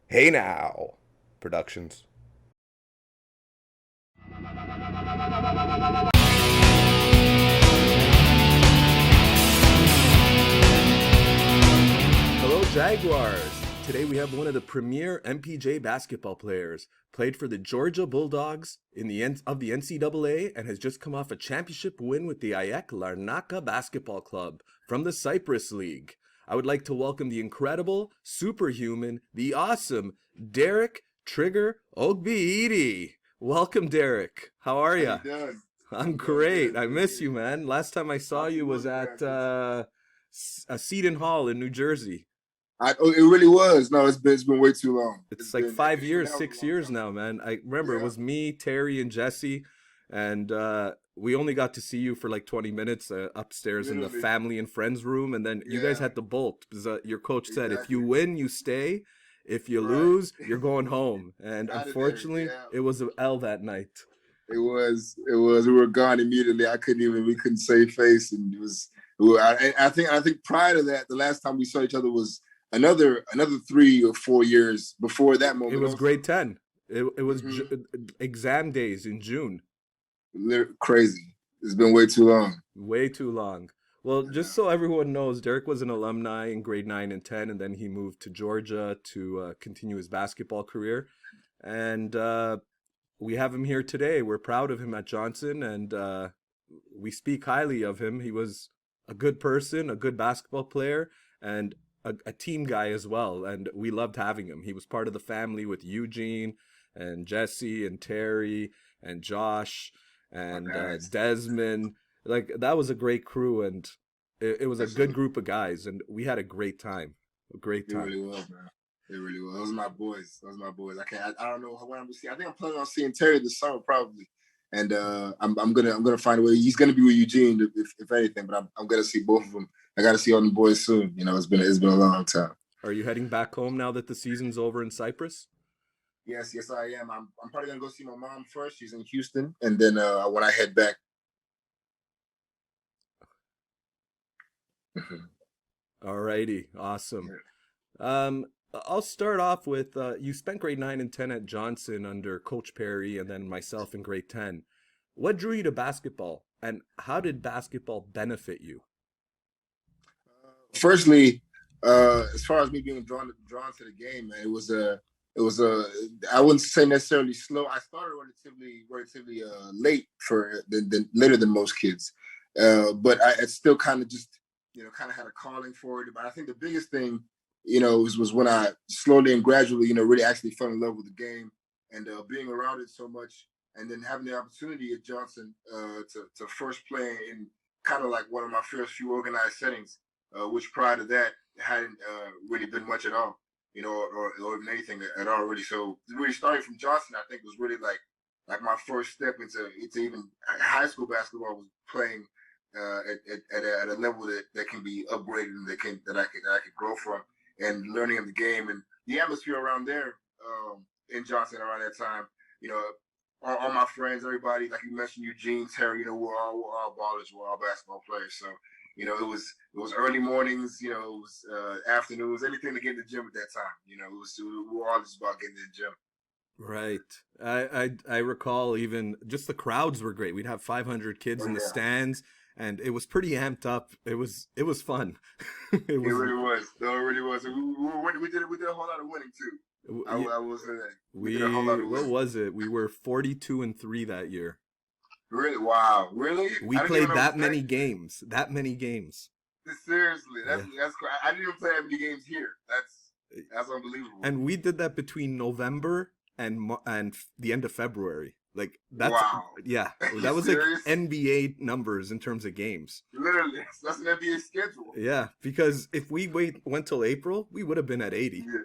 Hey Now Productions. Hello, Jaguars. Today we have one of the premier MPJ basketball players. Played for the Georgia Bulldogs in the NCAA and has just come off a championship win with the Ayak Larnaca Basketball Club from the Cyprus League. I would like to welcome the incredible, superhuman, the awesome Derek Trigger Ogbeide. Welcome, Derek. How are How you ya? doing? I'm I'm doing great. good, I doing miss you, good. man. Last time I saw you was Absolutely, at man. Seton Hall in New Jersey. It really was. No, it's been way too long. It's like It's five been years, that was a 6 years long now, man. I remember it time. was me, Terry, and Jesse, and we only got to see you for like 20 minutes Yeah, upstairs in the literally. family and friends room, and then you guys Yeah, had to bolt because your coach said if you exactly. win, you stay. If you Right. lose, you're going home. And Out of there. unfortunately, Yeah. it was an L that night. It was. We were gone immediately. We couldn't save face, and it was. I think prior to that, the last time we saw each other was another 3 or 4 years before that It moment. was Also, grade 10. It was hmm exam days in June. crazy. It's been way too long. Way too long. Well, I just know. so everyone knows, Derek was an alumni in grade 9 and 10, and then he moved to Georgia to continue his basketball career. And we have him here today. We're proud of him at Johnson, and we speak highly of him. He was a good person, a good basketball player, and a team guy as well. And we loved having him. He was part of the family with Eugene and Jesse and Terry and Josh My and guys. Desmond. Like that was a great crew, and it was a good Absolutely. group of guys, and we had a great time. A great It time. really was, man. It really was. Those are my boys. Those are my boys. I don't know when I'm gonna see. I think I'm planning on seeing Terry this summer probably. And I'm gonna find a way. He's gonna be with Eugene if anything, but I'm gonna see both of them. I gotta see all the boys soon. It's been a long time. Are you heading back home now that the season's over in Cyprus? Yes, I am. I'm probably gonna go see my mom first. She's in Houston, and then when I head back. Alrighty, awesome. Yeah. Um, I'll start off with you spent grade 9 and 10 at Johnson under Coach Perry and then myself in grade 10. What drew you to basketball and how did basketball benefit you? Firstly, as far as me being drawn to the game, man, it was a I wouldn't say necessarily slow. I started relatively late for than later than most kids, but I still kind of just kind of had a calling for it. But I think the biggest thing was when I slowly and gradually really actually fell in love with the game and being around it so much, and then having the opportunity at Johnson to first play in kind of like one of my first few organized settings, which prior to that hadn't really been much at all, or even anything at all, really. So really starting from Johnson, I think was really like my first step into even high school basketball was playing at a level that can be upgraded and that I could grow from and learning of the game and the atmosphere around there in Johnson around that time. You know, all my friends, everybody, like you mentioned, Eugene, Terry, we're all ballers, we're all basketball players. So it was early mornings, it was afternoons, anything to get in the gym at that time. We were all just about getting in the gym. Right. I recall even just the crowds were great. We'd have 500 kids Oh in the yeah, stands and it was pretty amped up. It was fun. It it was really was. No, it really was. We did a whole lot of winning too. y- I will say that we did a whole lot we of what winning. was it? We were 42 and 3 that year. Really? Wow. Really? We I didn't even played know it was that that. many games. That many games. Seriously, that's Yeah. that's crazy. I didn't even play that many games here. That's unbelievable. And we did that between November and the end of February. Like that's Wow. yeah, Are you that was like serious? NBA numbers in terms of games. Literally, that's an NBA schedule. Yeah, because if we went till April, we would have been at 80. Yeah.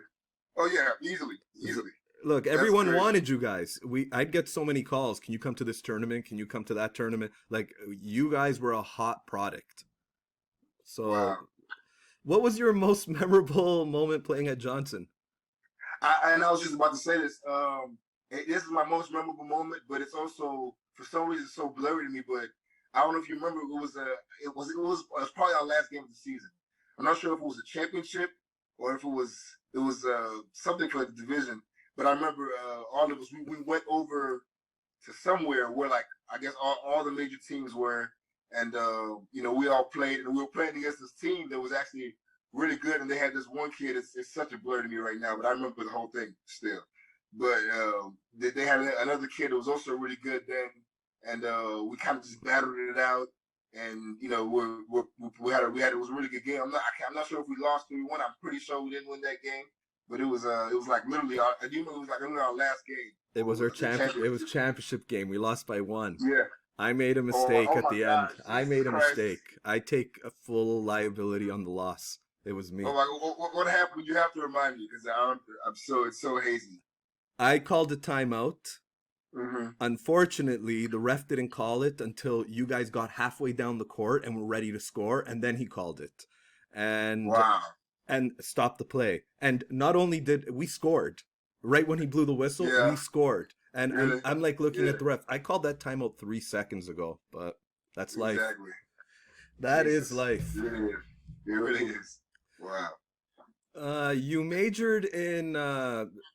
Oh yeah, easily, easily. Look, That's everyone crazy. wanted you guys. I'd get so many calls. Can you come to this tournament? Can you come to that tournament? Like you guys were a hot product. So, Wow. what was your most memorable moment playing at Johnson? And I was just about to say this. This is my most memorable moment, but it's also for some reason so blurry to me. But I don't know if you remember. It was probably our last game of the season. I'm not sure if it was a championship or if it was something for the division. But I remember all of us we went over to somewhere where like I guess all the major teams were, and we all played, and we were playing against this team that was actually really good, and they had this one kid. It's such a blur to me right now, but I remember the whole thing still. But they had another kid that was also really good then, and we kind of just battled it out. And we had it was a really good game. I'm not sure if we lost or we won. I'm pretty sure we didn't win that game, but it was like literally I do know it was like literally our last game It was our the it championship. was championship game. We lost by one. Yeah. I made a Oh, mistake oh at my the end. God, I Jesus made a Christ. mistake. I take a full liability on the loss. It was Oh me. my, what happened? You have to remind me because I'm so it's so hazy. I called a timeout. Mm-hmm. Unfortunately, the ref didn't call it until you guys got halfway down the court and were ready to score, and then he called it. And Wow. stopped the play. And not only did we scored, right when he blew the whistle, we Yeah. scored. And Really. I'm like looking Yeah. at the ref. I called that timeout 3 seconds ago, but that's life. Exactly. That is Jesus. It life. really is. It really is. Wow. You majored in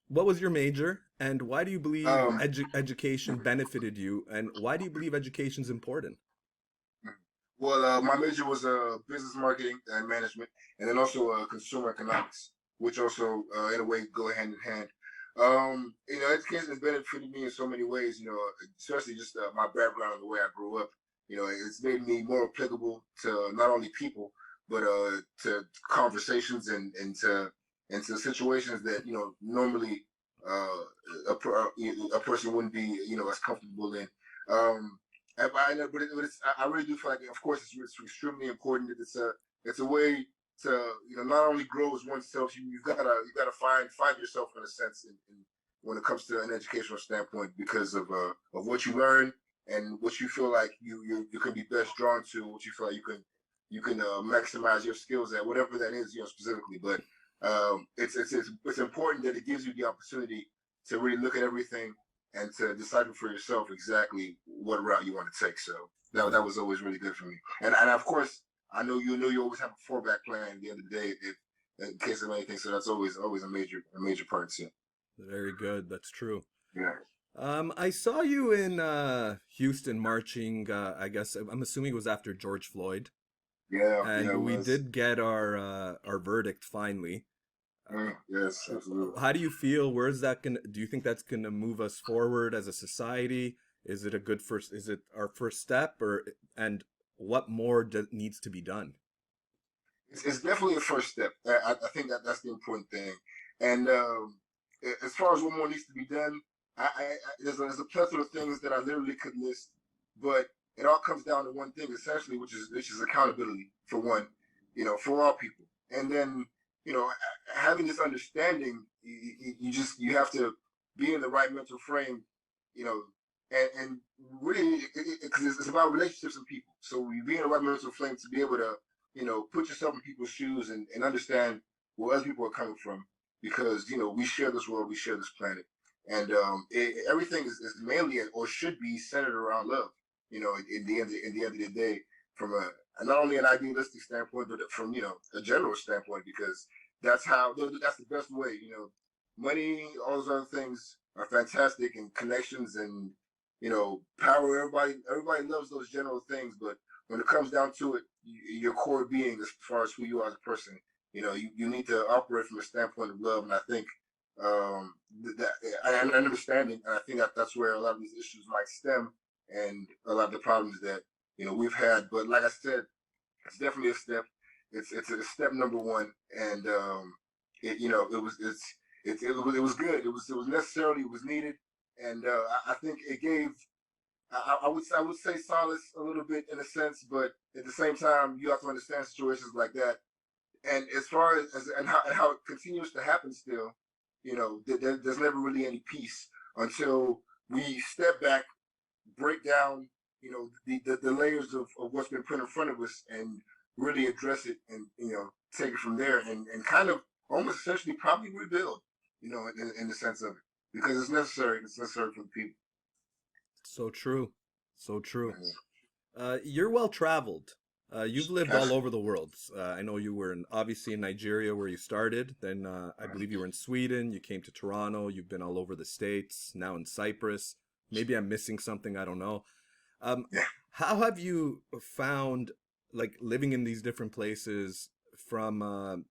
what was your major, and why do you believe Um. education benefited you, and why do you believe education's important? Well, my major was business marketing and management, and then also consumer economics, which also, in a way, go hand in hand. Education has benefited me in so many ways. Especially just my background and the way I grew up. It's made me more applicable to not only people, but to conversations and to situations that normally a person wouldn't be as comfortable in. Um, I really do feel like, of course, it's extremely important that it's a way to not only grow as oneself. You gotta find yourself in a sense when it comes to an educational standpoint because of what you learn and what you feel like you can be best drawn to, what you feel like you can maximize your skills at whatever that is, specifically. But it's important that it gives you the opportunity to really look at everything and to decipher for yourself exactly what route you want to take. So that was always really good for me. And of course, I know you always have a fallback plan at the end of the day if in case of anything. So that's always a major part too. Very good. That's true. Yeah. I saw you in Houston marching. I guess I'm assuming it was after George Floyd, Yeah. Yeah. It and we was. did get our verdict finally. Yes. Absolutely. How do you feel? Where's that gonna? Do you think that's gonna move us forward as a society? Is it a good first? Is it our first step, or and what more needs to be done? It's definitely a first step. I think that's the important thing. And as far as what more needs to be done, there's a plethora of things that I literally could list, but it all comes down to one thing essentially, which is accountability for one, for all people. And then having this understanding, you have to be in the right mental frame, you know, and really because it's about relationships and people. So you be in the right mental frame to be able to put yourself in people's shoes and understand where other people are coming from because, we share this world, we share this planet. And everything is mainly or should be centered around love, in the end of the day, from not only an idealistic standpoint, but from, a general standpoint, because that's the best way, money, all those other things are fantastic and connections and, power. Everybody loves those general things, but when it comes down to it, your core being as far as who you are as a person, you need to operate from a standpoint of love. And I think that and understanding, and I think that's where a lot of these issues might stem, and a lot of the problems that we've had. But like I said, it's definitely a step. It's a step number one, and it was good. It was necessarily it was needed, and I think it gave I would say solace a little bit in a sense, but at the same time, you have to understand situations like that. And as far as and how it continues to happen still, there's never really any peace until we step back, break down, the layers of what's been put in front of us, and really address it, and take it from there, and kind of almost essentially probably rebuild, in the sense of it, because it's necessary. It's necessary for the people. So true, so true. Yeah. You're well traveled. You've lived all That's, over the world. I know you were obviously in Nigeria where you started. Then I believe you were in Sweden. You came to Toronto. You've been all over the States. Now in Cyprus. Maybe I'm missing something. I don't know. Um, yeah. how have you found like living in these different places from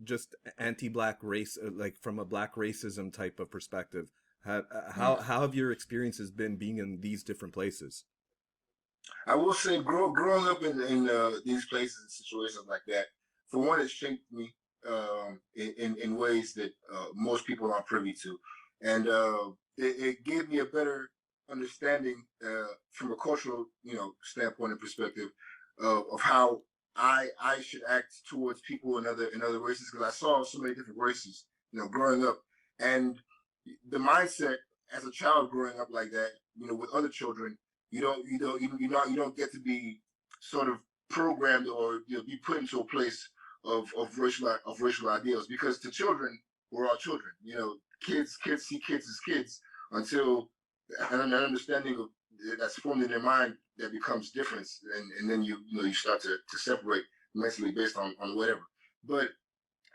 just anti-black race, like from a black racism type of perspective? How have your experiences been being in these different places? I will say, growing up in these places and situations like that, for one, it shaped me in ways that most people aren't privy to, and it gave me a better understanding from a cultural, standpoint and perspective of how I should act towards people in other races, because I saw so many different races, growing up, and the mindset as a child growing up like that, with other children, you don't get to be sort of programmed, or be put into a place of racial ideals, because to children, we're all children. Kids see kids as kids until an understanding of that's formed in their mind that becomes difference, and then you start to separate mentally based on whatever. But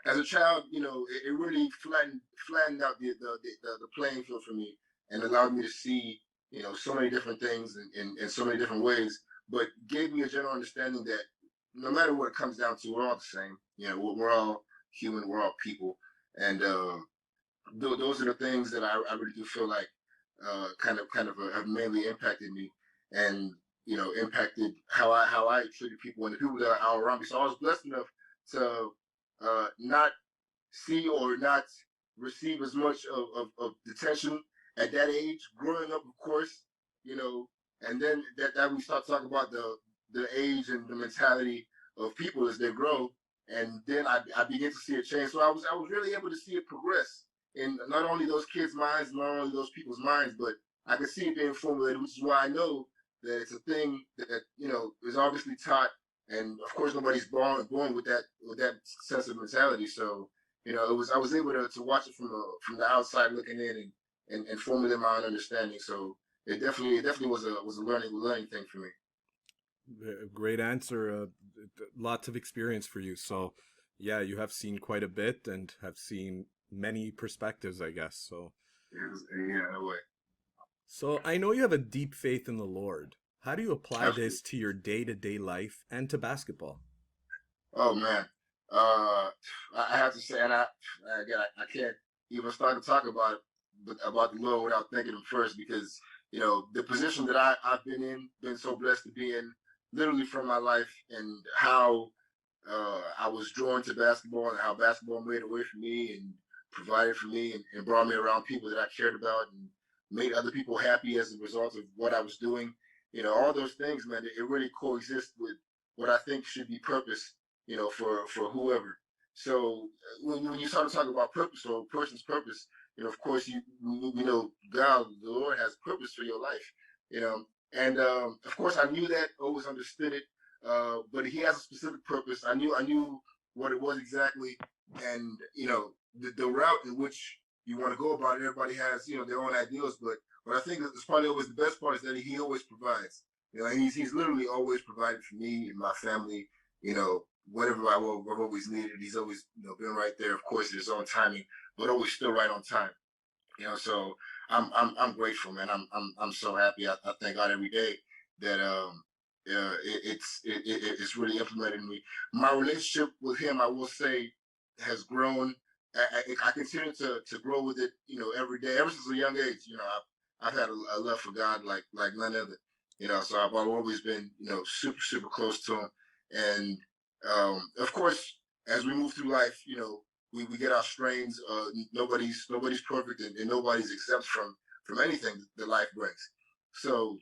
as a child, it really flattened out the playing field for me, and allowed me to see, so many different things in so many different ways, but gave me a general understanding that no matter what it comes down to, we're all the same. We're all human, we're all people, and those are the things that I really do feel like kind of have mainly impacted me, and impacted how I treated people and the people that are around me. So I was blessed enough to not see or not receive as much of detention at that age. Growing up, of course, and then that we start talking about the age and the mentality of people as they grow, and then I begin to see it change. So I was really able to see it progress in not only those kids' minds, not only those people's minds, but I could see it being formulated, which is why I know that it's a thing that is obviously taught, and of course nobody's born with that sense of mentality. So I was able to watch it from the outside looking in, and formulate my own understanding. So it definitely was a learning thing for me. Great answer. Lots of experience for you. So, yeah, you have seen quite a bit and have seen many perspectives, I guess. Yeah, no way. So I know you have a deep faith in the Lord. How do you apply Absolutely. this to your day-to-day life and to basketball? Oh man, uh, I have to say, and again, I can't even start to talk about it, but about the Lord without thanking Him first, because the position that I've been so blessed to be in, literally from my life, and how I was drawn to basketball, and how basketball made a way for me and provided for me, and brought me around people that I cared about, and made other people happy as a result of what I was doing. All those things, man, it really coexist with what I think should be purpose, for whoever. So when you start to talk about purpose, or a person's purpose, of course God, the Lord, has purpose for your life, and of course I knew that, always understood it, but He has a specific purpose. I knew what it was exactly, and the route in which you want to go about it. Everybody has their own ideals, but what I think is probably always the best part is that He always provides. And He's literally always provided for me and my family. Whatever I've always needed, He's always been right there. Of course, in His own timing, but always still right on time. So I'm grateful, man. I'm so happy. I thank God every day that it's really implemented in me. My relationship with Him, I will say, has grown. I continue to grow with it, every day, ever since a young age. I've had a love for God like none other. So I've always been super super close to Him, and of course, as we move through life, we get our strains. Nobody's perfect, and nobody's exempt from anything that life brings. So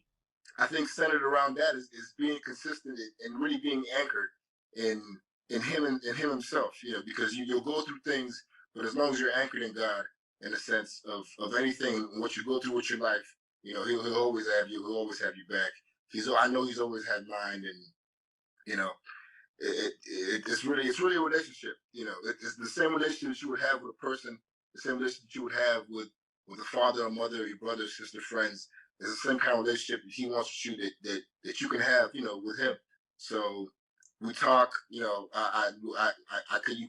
I think centered around that is being consistent, and really being anchored in in Him Himself. Because you'll go through things, but as long as you're anchored in God, in a sense of anything, what you go through with your life, He'll always have you. He'll always have you back. I know He's always had mine, and you know it's really a relationship. It's the same relationship that you would have with a person, the same relationship that you would have with a father or mother, your brother, sister, friends. It's the same kind of relationship that He wants with you, that you can have, with Him. So we talk. You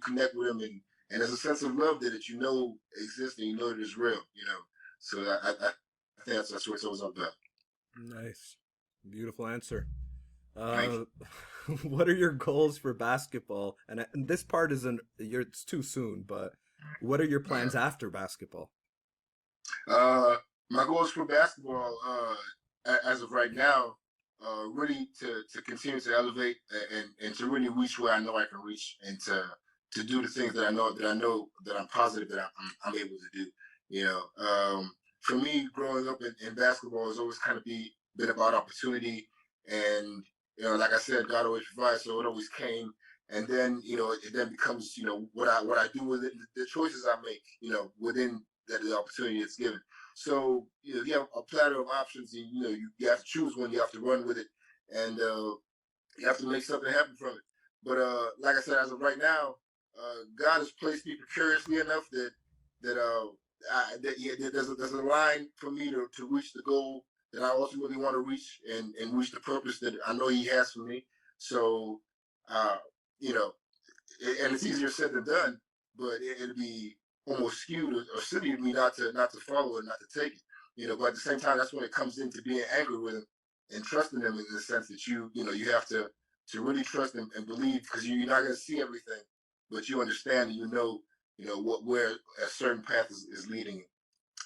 connect with him, and there's a sense of love there that exists and that is real. So I think that's what it's always about. Nice. Beautiful answer. Thank Uh, what are your goals for basketball? And this part isn't, it's too soon, but what are your you. plans after basketball? Uh, my goals for basketball, as of right now, really to continue to elevate and to really reach where I know I can reach, and to do the things that I'm positive that I'm able to do. For me, growing up in basketball has always kind of been about opportunity, and like I said, God always provides, so it always came. And then it then becomes what I do with it, the choices I make within that the opportunity is given. So you have a platter of options, and you have to choose one. You have to run with it, and you have to make something happen from it. But like I said, as of right now, God has placed me precariously enough that there's a line for me to reach the goal that I ultimately want to reach, and reach the purpose that I know He has for me. So, uh, you know, and it's easier said than done, but it'd be almost skewed or silly of me not to follow it, not to take it. But at the same time, that's when it comes into being angry with him and trusting him in the sense that you have to really trust him and believe, because you're not going to see everything, but you understand, and where a certain path is leading you.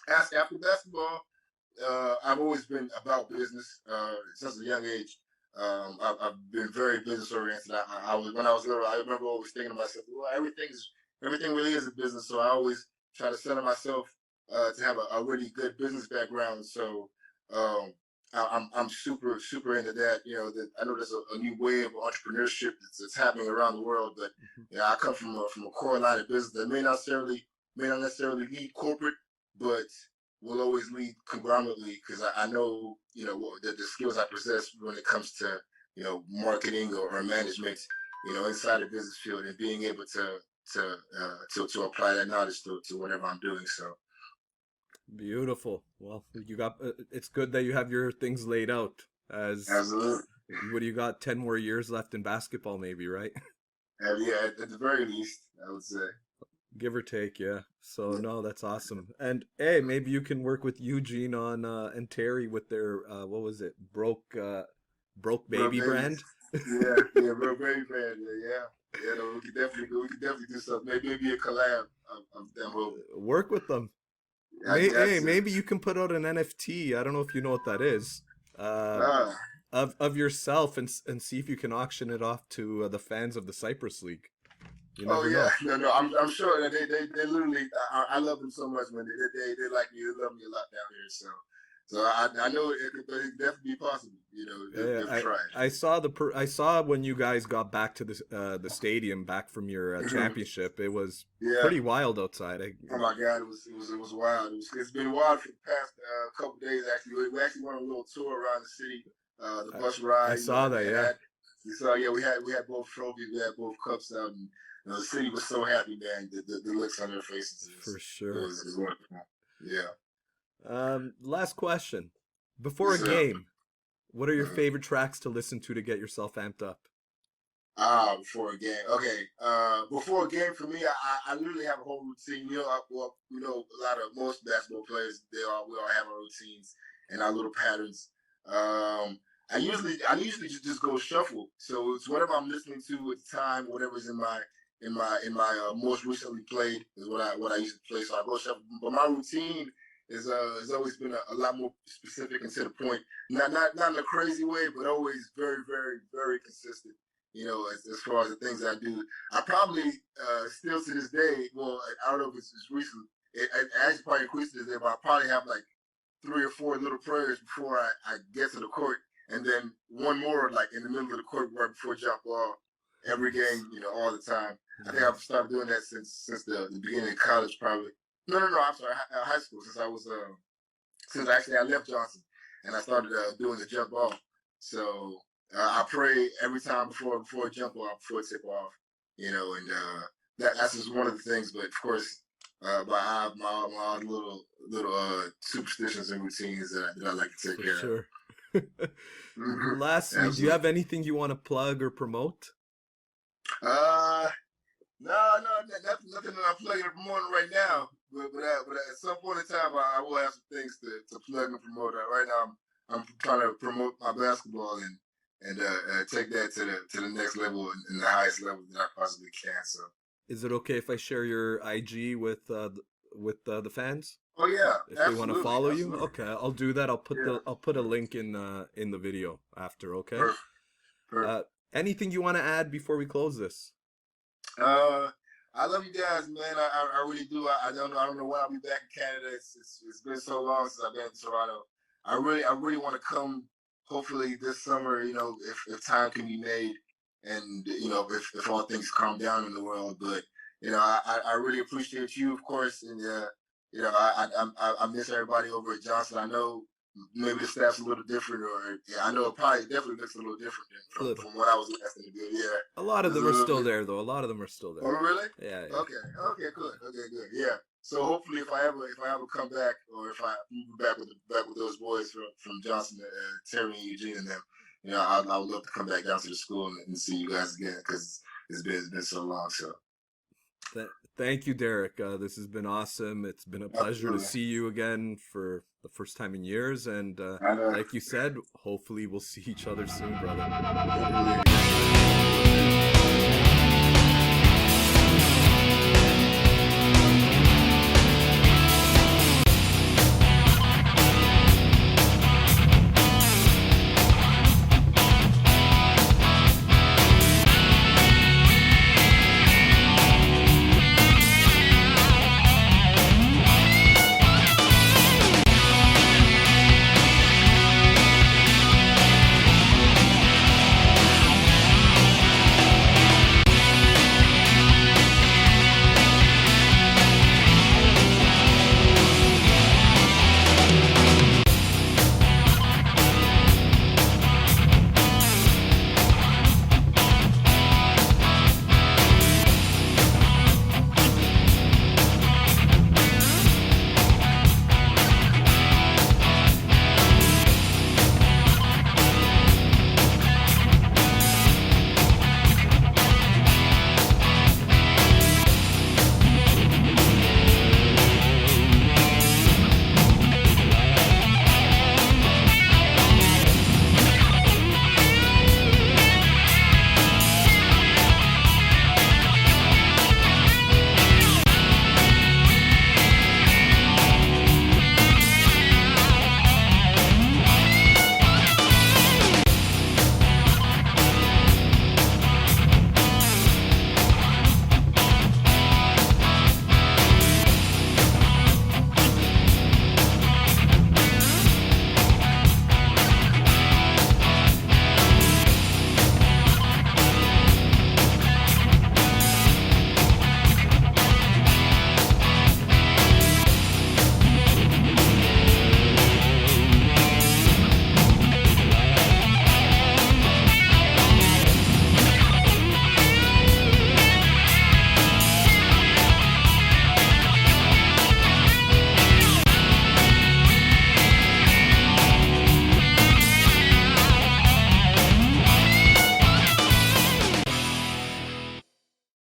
After basketball, I've always been about business since a young age. I've been very business oriented. I was when I was little. I remember always thinking to myself, well, everything really is a business. So I always try to center myself to have a really good business background. So um, I'm super into that. That I know there's a new wave of entrepreneurship that's happening around the world. But I come from a core line of business that may not necessarily lead corporate, but will always lead conglomerately, because I know the skills I possess when it comes to marketing or management inside the business field, and being able to apply that knowledge to whatever I'm doing. So Beautiful. Well, you got it's good that you have your things laid out as absolutely, what do you got 10 more years left in basketball maybe, right? yeah, at the very least, I would say. Give or take, yeah. So no, that's awesome. And hey, maybe you can work with Eugene on and Terry with their what was it? Broke Bro, baby baby, brand. yeah, bro, baby, man, yeah. No, we could definitely do something. Maybe a collab. I'm damn hoping. Work with them. I got Hey, to. maybe you can put out an NFT. I don't know if you know what that is. Uh Ah. of yourself, and see if you can auction it off to the fans of the Cyprus League. You Oh never yeah, know. no. I'm sure that they literally. I love them so much, man. They like me. They love me a lot down here. So I know it could definitely be possible. Yeah, They've tried. I saw when you guys got back to the stadium back from your championship. It was Yeah. pretty wild outside. Oh my God, it was wild. It's been wild for the past couple days. Actually, we actually went on a little tour around the city. The I, bus I ride, saw that. and Yeah, had. So yeah, we had both trophies, we had both cups out, and the city was so happy, man. The looks on their faces for it sure. was, it was wonderful. Yeah. Last question. Before a Yes, sir. game, what are your Mhm. favorite tracks to listen to get yourself amped up? Before a game. Okay. Before a game for me, I literally have a whole routine. Most basketball players, we all have our routines and our little patterns. Um, I usually just go shuffle. So it's whatever I'm listening to at the time, whatever's in my most recently played is what I used to play. So I go shuffle. But my routine has always been a lot more specific and to the point. Not in a crazy way, but always very, very, very consistent. As far as the things I do, I probably still to this day. Well, I don't know if it's recent. It actually probably increased this day, but I probably have like three or four little prayers before I get to the court, and then one more like in the middle of the court right before jump ball. Every Nice, game, all the time. I think I've nice, started doing that since the beginning of college, probably. No. I'm sorry, high school. Since actually I left Johnson, and I started doing the jump ball. So I pray every time before a jump off, before a tip off, and that's just one of the things. But of course, I have my own little superstitions and routines that I like to take for care of. sure. Mm-hmm. Lastly, do you Absolutely. have anything you want to plug or promote? Uh, nothing that I'm plugging and promoting right now. But at some point in time, I will have some things to plug and promote. Right now, I'm trying to promote my basketball and take that to the next level and the highest level that I possibly can. So. Is it okay if I share your IG with the fans? Oh yeah, If they want to absolutely, follow you, absolutely. okay, I'll do that. Yeah, I'll put a link in the video after, okay? perfect, perfect. Uh, anything you want to add before we close this? Uh, I love you guys, man. I really do. I don't know when I'll be back in Canada. It's been so long since I've been in Toronto. I really want to come. Hopefully this summer, if time can be made, and if all things calm down in the world. But I really appreciate you, of course, and I miss everybody over at Johnson. I know maybe the staff's a little different, or yeah, I know it probably definitely looks a little different A little. from what I was last in the good. Yeah, A lot of there's a them are little still bit. there, though. A lot of them are still Oh, there. really? Yeah, yeah. Okay. Okay. Good. Okay. Good. Yeah. So hopefully, if I ever come back, or if I move back with those boys from Johnson, Terry and Eugene and them, I would love to come back down to the school and see you guys again because it's been so long. So Th- Thank you, Derek. This has been awesome. It's been a pleasure to absolutely, see you again for the first time in years. And I know. like you said, hopefully we'll see each other soon, brother. Hopefully.